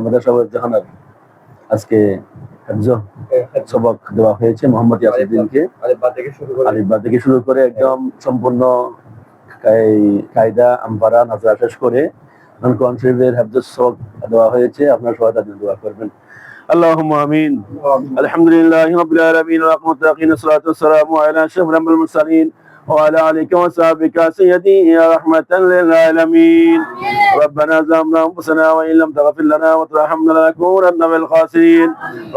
মাদ্রাসা জাহানার আজকে সবক দেওয়া হয়েছে মোহাম্মদ ইয়াসিদ্দিনকে। আলিফবা থেকে শুরু করে একদম সম্পূর্ণ কায়দা আমপারা নাজরা শেষ করে কোরআন শরীফের হাফেজ সবক দেওয়া হয়েছে। আপনারা সবাই তাদের দোয়া করবেন। আল্লাহুম্মা আমিন। আলহামদুলিল্লাহি রাব্বিল আলামিন ওয়া রাহমাতুল সালাতু ওয়াসসালামু আলা আশরাফিল মুরসালিন وعلى آلك وصحبك سيدي يا رحمة للعالمين. ربنا ظلمنا أنفسنا وإن لم تغفر لنا وترحمنا لنكونن من الخاسرين.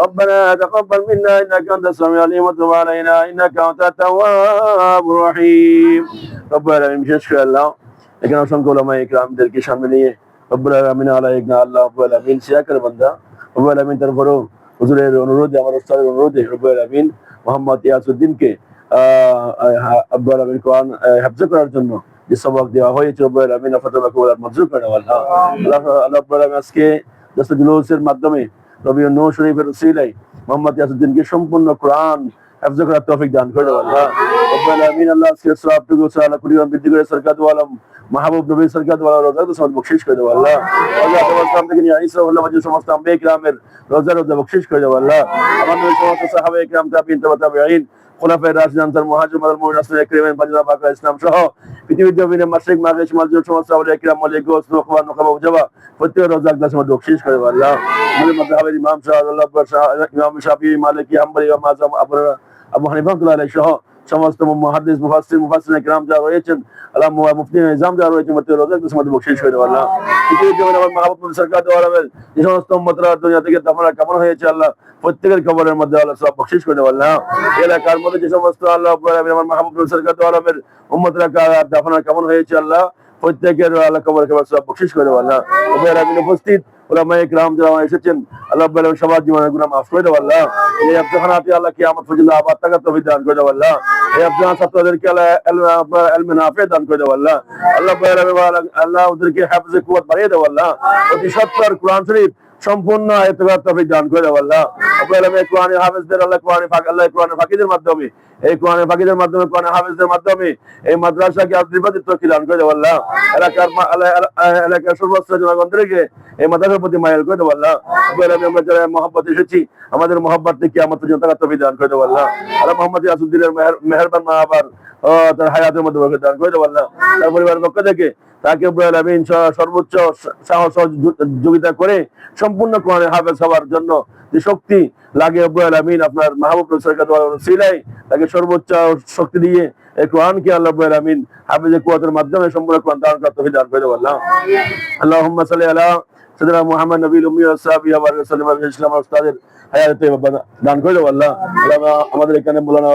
ربنا تقبل منا إنك أنت السميع العليم وتب علينا إنك أنت التواب الرحيم. رب العالمين বিশেষ করে আল্লাহ এখানে অসংখ্য উলামায়ে ইকরামদেরকে সামনে নিয়ে রব্বুল আলামিন আলাইহিনা আল্লাহ রব্বুল আলামিন সিয়াকের বান্দা রব্বুল আলামিন তারপরও হুজুরের অনুরোধে আমার উস্তাদের অনুরোধে রব্বুল আলামিন মোহাম্মদ ইয়াসউদ্দিনকে আব্দুল আমিন কোরআন হাফজ করার জন্য যে সবক দেওয়া হয়েছে রব্বুল আলামিন ফাতাবা কবুল মঞ্জুর করে নাও আল্লাহ। আল্লাহ রব্বুল আলামিন আজকে দস্ত জুলুসের মাধ্যমে রবিউল নূর শরীফের উসিলায় মোহাম্মদ ইয়াসউদ্দিনকে সম্পূর্ণ কোরআন হাফজ করার তৌফিক দান করে দাও আল্লাহ। রব্বুল আলামিন আল্লাহ আজকে সওয়াবটুকু সালা কুরিয়ান বৃদ্ধি করে সরকাত ওয়ালাম মাহবুব নবী সরকাত ওয়ালা রোজাতে সওয়াব বখশিশ করে দাও আল্লাহ। আল্লাহ তাআলা থেকে নিয়ে আইসা আল্লাহ মাজিদ সমস্ত আম্বিয়া কিরামের রোজা বখশিশ করে দাও আল্লাহ। আমাদের সমস্ত সাহাবায়ে কিরাম তাবিঈন তাবিঈন খোলাফায়ে রাশিদিন আনসার মুহাজির মুমিন রাসূল আকরাম পাঁচজন পাক ইসলাম সহ পৃথিবীর জমিনে মাশরিক মাগরিব শিমাল জোর সমস্ত আউলিয়া কিরাম মালিক গোস নখবা নখবা উজাবা প্রত্যেক রোজা দাস মধ্যে বখশিশ করে দাও আল্লাহ। আমাদের মাযহাবের ইমাম শাহ ইমাম শাফিঈ মালিকি হাম্বলি ইমাম আযম আবু হানিফা রাহমাতুল্লাহি সহ সমস্ত মুহাদ্দিস মুফাসসির কিরাম যারা রয়েছেন আল্লাহ মুফতি নিজাম যারা রয়েছেন প্রত্যেক রোজা দাস মধ্যে বখশিশ করে দাও আল্লাহ। পৃথিবীর জমিনে আমার মাহবুব সরকার ওয়ালামের যে সমস্ত উম্মতরা দুনিয়া থেকে দাফনা কামনা হয়েছে আল্লাহ প্রত্যেকের কবরের মধ্যে আল্লাহ সওয়াব বখশিশ করে দাও আল্লাহ। এলাকার মধ্যে যে সমস্ত আল্লাহ আমার মাহবুব সরকার ওয়ালামের উম্মতরা দাফনা কামনা হয়েছে আল্লাহ প্রত্যেকের আল্লাহ কবরের সওয়াব বখশিশ করে দাও আল্লাহ। ওদের উপস্থিত উলামায়ে কিরাম যারা এসেছেন আল্লাহ সবার জীবনের গুনাহ মাফ করে দাও আল্লাহ। এই আব্দুখানাতে আল্লাহ কিয়ামত পর্যন্ত আবার তাকাত তৌফিক দান করে দাও আল্লাহ। এই আব্দুখান ছাত্রদেরকে আল্লাহ ইলমে নাফি দান করে দাও আল্লাহ। আল্লাহ ওদেরকে হাফেজে কুওয়াত বাড়িয়ে দাও আল্লাহ। অতি সত্তর কোরআন শরীফ সম্পূর্ণ আয়াত তৌফিক দান করে দাও আল্লাহ। আল্লাহ কোরআনের হাফেজদের আল্লাহ কোরআনের ফাকিদের মাধ্যমে এই কোরআনের ফাকিদের মাধ্যমে কোরআনের হাফেজদের মাধ্যমে এই মাদ্রাসাকে আশীর্বাদের তৌফিক দান করে দাও আল্লাহ। এলাকার সর্বস্ত জনগণদেরকে এই মাদ্রাসার প্রতি মাইল করে দাও আল্লাহ। আমরা যারা মহব্বত এসেছি আমাদের মহব্বত থেকে কিয়ামত পর্যন্ত তৌফিক দান করে দাও আল্লাহ। আল্লাহ মোহাম্মদ ইয়াসউদ্দিনের মেহেরবান মা আবার তার হায়াতের মধ্যে বরকত দান করে দাও আল্লাহ। তার পরিবারের পক্ষ থেকে তাকে রব্বুল আলামিন সর্বোচ্চ সাহস সহযোগিতা করে সম্পূর্ণ কোরআনের হাফেজ হওয়ার জন্য যে শক্তি লাগে রব্বুল আলামিন আপনার মাহবুব সরকার ওসিলাই তাকে সর্বোচ্চ শক্তি দিয়ে এই কোরআনকে আল্লাহ রব্বুল আলামিন হাফেজে কুওয়াতের মাধ্যমে সম্পূর্ণ কোরআন দান করার তৌফিক দান করে দাও আল্লাহ। আল্লাহুম্মা সাল্লি আলা সাইয়্যিদিনা মুহাম্মদ নবীল উম্মি ওয়া সাহবিহি ওয়া বারিক ওয়া সাল্লিম ইসলাম উস্তাদের হায়াতে দান করে দাও আল্লাহ। আমাদের এখানে মাওলানা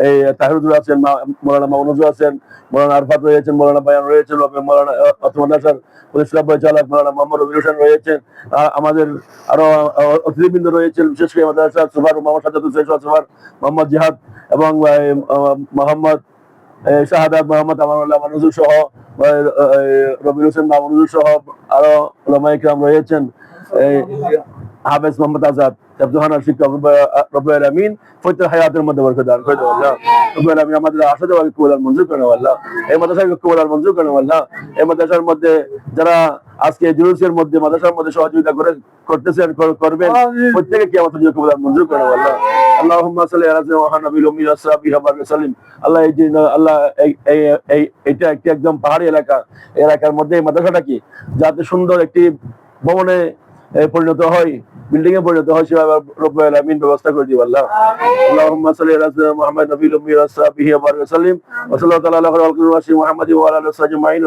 এই তাহিরুদ্দিন আছেন, মাওলানা মামুনুজ আছেন, মাওলানা আরফাত রয়েছেন, মাওলানা বায়ান রয়েছেন, মাওলানা মাদ্রাসার পরিচালক পরিচালক মাওলানা মোহাম্মদ রবিউল হোসেন রয়েছেন, আমাদের আরো অতিথিবৃন্দ রয়েছেন, বিশেষ করে মাদ্রাসা সুপার মোহাম্মদ সাজ্জাদুল সুপার মোহাম্মদ জিহাদ এবং মোহাম্মদ শাহাদাত মোহাম্মদ আমানুল্লাহ মানুজুর সহ রবিউল হোসেন মামুনুজ সহ আরো উলামায়ে কিরাম রয়েছেন, হাফেজ মোহাম্মদ আজাদ আব্দুহানার শিক্ষক রব্বুল আলামিন প্রত্যেক হায়াতের মধ্যে বরকত দান করে দাও আল্লাহ। রব্বুল আলামিন আমাদের আশা দেওয়াকে কবুল আর মঞ্জুর করে নাও আল্লাহ। এই মাদ্রাসাকে কবুল আর মঞ্জুর করে নাও আল্লাহ। এই মাদ্রাসার মধ্যে যারা আজকে জুলুসের মধ্যে মাদ্রাসার মধ্যে সহযোগিতা করতেছেন করবেন প্রত্যেকে কিয়ামত পর্যন্ত কবুল আর মঞ্জুর করে নাও আল্লাহ। আল্লাহুম্মা সাল্লি আলা সাইয়্যিদিনা নবীল উম্মি ওয়া সাহবিহি ওয়া বারিক ওয়া সাল্লিম। আল্লাহ এই যে আল্লাহ এইটা একটি একদম পাহাড়ি এলাকা, এলাকার মধ্যে এই মাদ্রাসাটা কি যাতে সুন্দর একটি ভবনে পরিণত হয়, বিল্ডিং এ পরিণত হয় সেভাবে রব্বুল আলামিন ব্যবস্থা করে দিও আল্লাহ। আল্লাহুম্মা সাল্লি আলা সাইয়্যিদিনা মুহাম্মদ নবীল উম্মি ওয়া সাহবিহি ওয়া বারিক ওয়া সাল্লিম ওয়া সাল্লাল্লাহু তাআলা আলা মুহাম্মাদিন ওয়া আলা আলিহি ওয়া সাহবিহি আজমাইন।